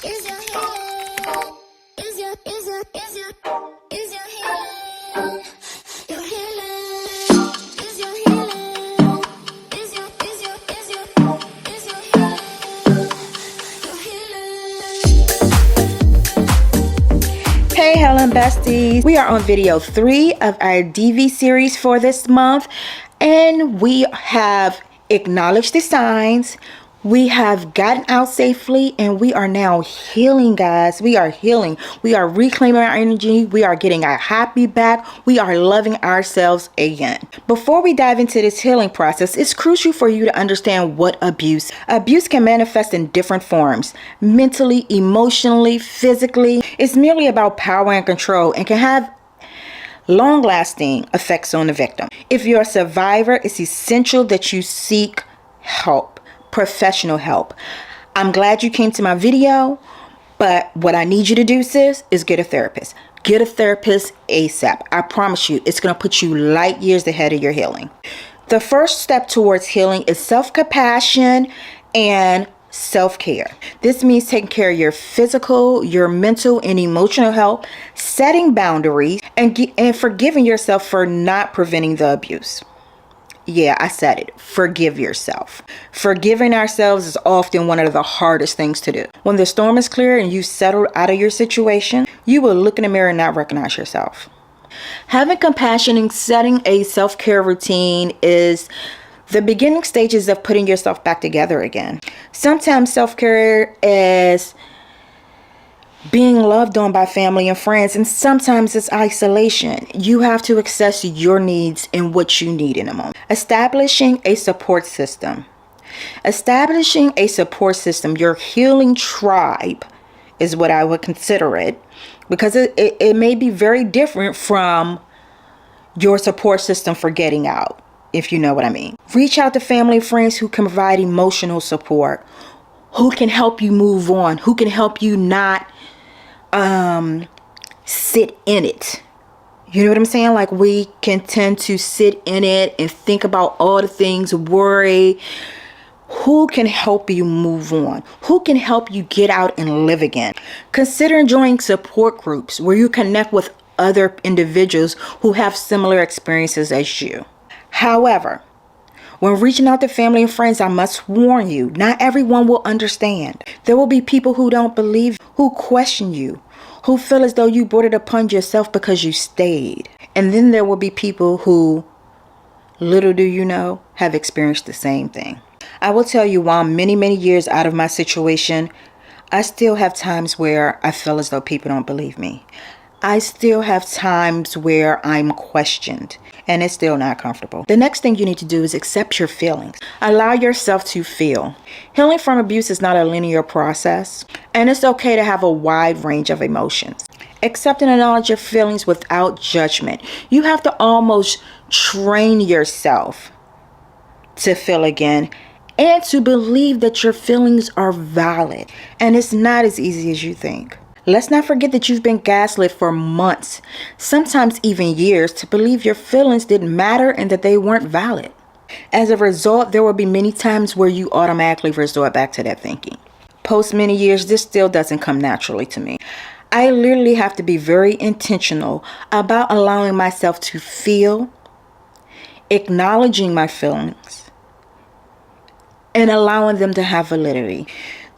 Is your healing? Is your healing? Your healing? Is your healing? Is your healing? Your healing? Hey Helen besties, we are on video 3 of our DV series for this month, and we have acknowledged the signs, we have gotten out safely, and we are now healing, guys. We are healing. We are reclaiming our energy. We are getting our happy back. We are loving ourselves again. Before we dive into this healing process, it's crucial for you to understand what abuse can manifest in different forms: mentally, emotionally, physically. It's merely about power and control and can have long-lasting effects on the victim. If you're a survivor, it's essential that you seek help. Professional help. I'm glad you came to my video, but what I need you to do, sis, is get a therapist. Get a therapist ASAP. I promise you, it's going to put you light years ahead of your healing. The first step towards healing is self-compassion and self-care. This means taking care of your physical, your mental, and emotional health, setting boundaries, and forgiving yourself for not preventing the abuse. Yeah, I said it. Forgive yourself. Forgiving ourselves is often one of the hardest things to do. When the storm is clear and you've settled out of your situation, you will look in the mirror and not recognize yourself. Having compassion and setting a self-care routine is the beginning stages of putting yourself back together again. Sometimes self-care is being loved on by family and friends, and sometimes it's isolation. You have to assess your needs and what you need in a moment. Establishing a support system. Your healing tribe is what I would consider it, because it may be very different from your support system for getting out, if you know what I mean. Reach out to family and friends who can provide emotional support, who can help you move on, who can help you not sit in it. You know what I'm saying? Like, we can tend to sit in it and think about all the things, worry. Who can help you move on? Who can help you get out and live again? Consider joining support groups where you connect with other individuals who have similar experiences as you. However, when reaching out to family and friends, I must warn you, not everyone will understand. There will be people who don't believe, who question you, who feel as though you brought it upon yourself because you stayed. And then there will be people who, little do you know, have experienced the same thing. I will tell you, while many, many years out of my situation, I still have times where I feel as though people don't believe me. I still have times where I'm questioned, and it's still not comfortable. The next thing you need to do is accept your feelings. Allow yourself to feel. Healing from abuse is not a linear process, and it's okay to have a wide range of emotions. Accept and acknowledge your feelings without judgment. You have to almost train yourself to feel again and to believe that your feelings are valid, and it's not as easy as you think. Let's not forget that you've been gaslit for months, sometimes even years, to believe your feelings didn't matter and that they weren't valid. As a result, there will be many times where you automatically resort back to that thinking. Post many years, this still doesn't come naturally to me. I literally have to be very intentional about allowing myself to feel, acknowledging my feelings, and allowing them to have validity.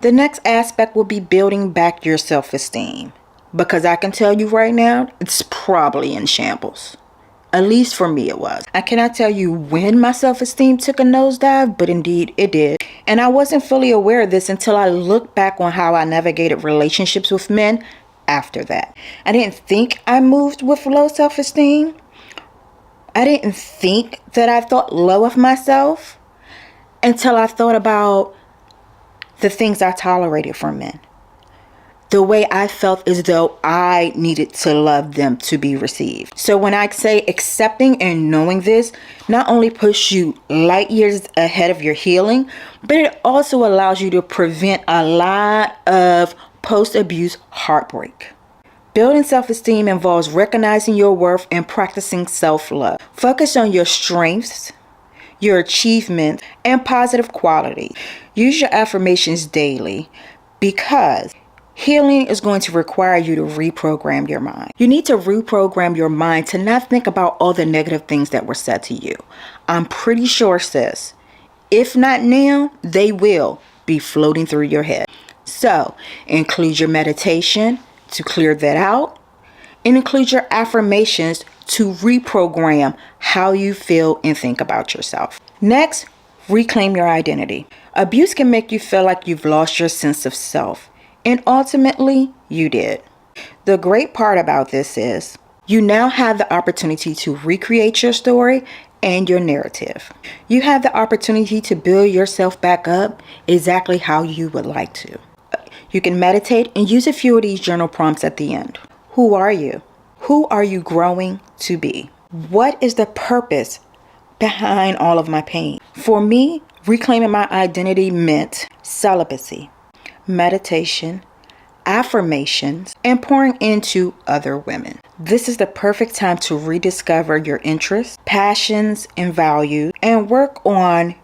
The next aspect will be building back your self-esteem, because I can tell you right now, it's probably in shambles. At least for me it was. I cannot tell you when my self-esteem took a nosedive, but indeed it did. And I wasn't fully aware of this until I looked back on how I navigated relationships with men after that. I didn't think I moved with low self-esteem. I didn't think that I thought low of myself until I thought about the things I tolerated from men. The way I felt as though I needed to love them to be received. So when I say accepting and knowing this, not only puts you light years ahead of your healing, but it also allows you to prevent a lot of post-abuse heartbreak. Building self-esteem involves recognizing your worth and practicing self-love. Focus on your strengths, your achievements, and positive qualities. Use your affirmations daily, because Healing is going to require you to reprogram your mind. You need to reprogram your mind to not think about all the negative things that were said to you. I'm pretty sure, sis, if not now, they will be floating through your head. So, include your meditation to clear that out, and include your affirmations to reprogram how you feel and think about yourself. Next, reclaim your identity. Abuse can make you feel like you've lost your sense of self. And ultimately, you did. The great part about this is you now have the opportunity to recreate your story and your narrative. You have the opportunity to build yourself back up exactly how you would like to. You can meditate and use a few of these journal prompts at the end. Who are you? Who are you growing to be? What is the purpose behind all of my pain? For me, reclaiming my identity meant celibacy, meditation, affirmations, and pouring into other women. This is the perfect time to rediscover your interests, passions, and values, and work on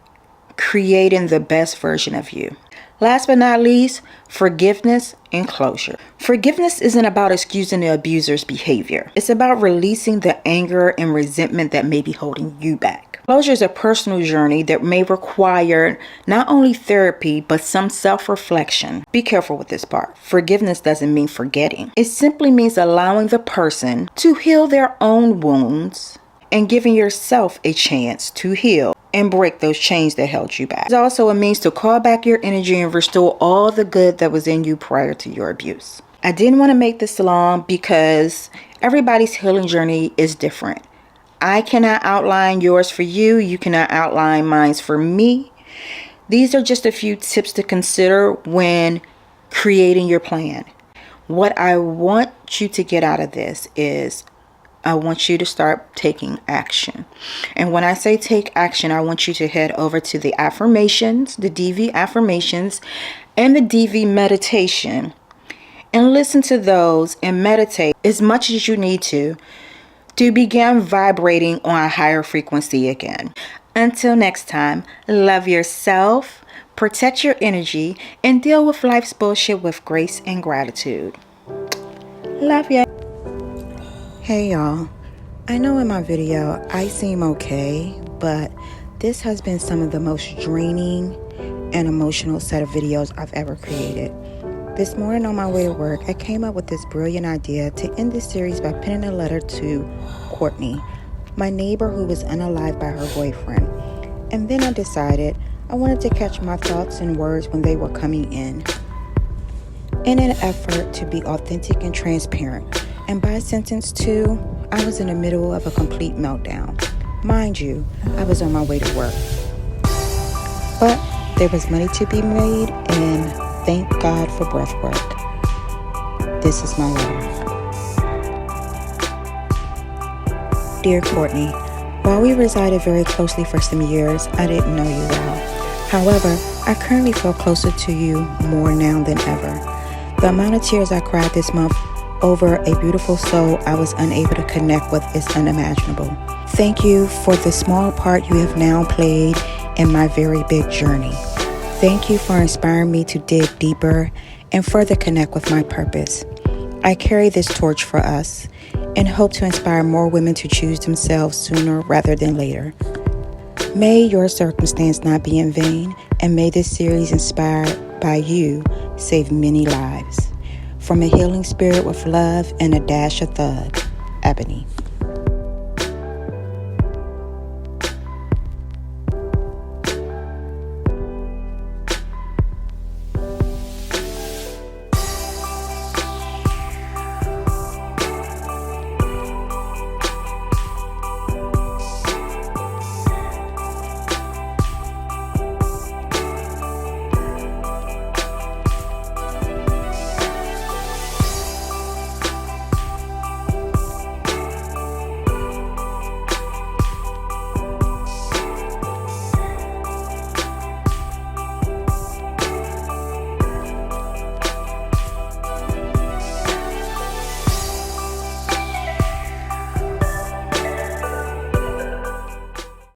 creating the best version of you. Last but not least, forgiveness and closure. Forgiveness isn't about excusing the abuser's behavior. It's about releasing the anger and resentment that may be holding you back. Closure is a personal journey that may require not only therapy, but some self-reflection. Be careful with this part. Forgiveness doesn't mean forgetting. It simply means allowing the person to heal their own wounds and giving yourself a chance to heal and break those chains that held you back. It's also a means to call back your energy and restore all the good that was in you prior to your abuse. I didn't want to make this long because everybody's healing journey is different. I cannot outline yours for you. You cannot outline mine for me. These are just a few tips to consider when creating your plan. What I want you to get out of this is I want you to start taking action. And when I say take action, I want you to head over to the affirmations, the DV affirmations, and the DV meditation, and listen to those and meditate as much as you need to begin vibrating on a higher frequency again. Until next time, love yourself, protect your energy, and deal with life's bullshit with grace and gratitude. Love ya. Hey y'all, I know in my video I seem okay, but this has been some of the most draining and emotional set of videos I've ever created. This morning on my way to work, I came up with this brilliant idea to end this series by penning a letter to Courtney, my neighbor who was unalived by her boyfriend. And then I decided I wanted to catch my thoughts and words when they were coming in an effort to be authentic and transparent. And by sentence 2, I was in the middle of a complete meltdown. Mind you, I was on my way to work. But there was money to be made, and thank God for breath work. This is my letter. Dear Courtney, while we resided very closely for some years, I didn't know you well. However, I currently feel closer to you more now than ever. The amount of tears I cried this month over a beautiful soul I was unable to connect with is unimaginable. Thank you for the small part you have now played in my very big journey. Thank you for inspiring me to dig deeper and further connect with my purpose. I carry this torch for us and hope to inspire more women to choose themselves sooner rather than later. May your circumstance not be in vain, and may this series inspired by you save many lives. From a healing spirit with love and a dash of thug, Ebony.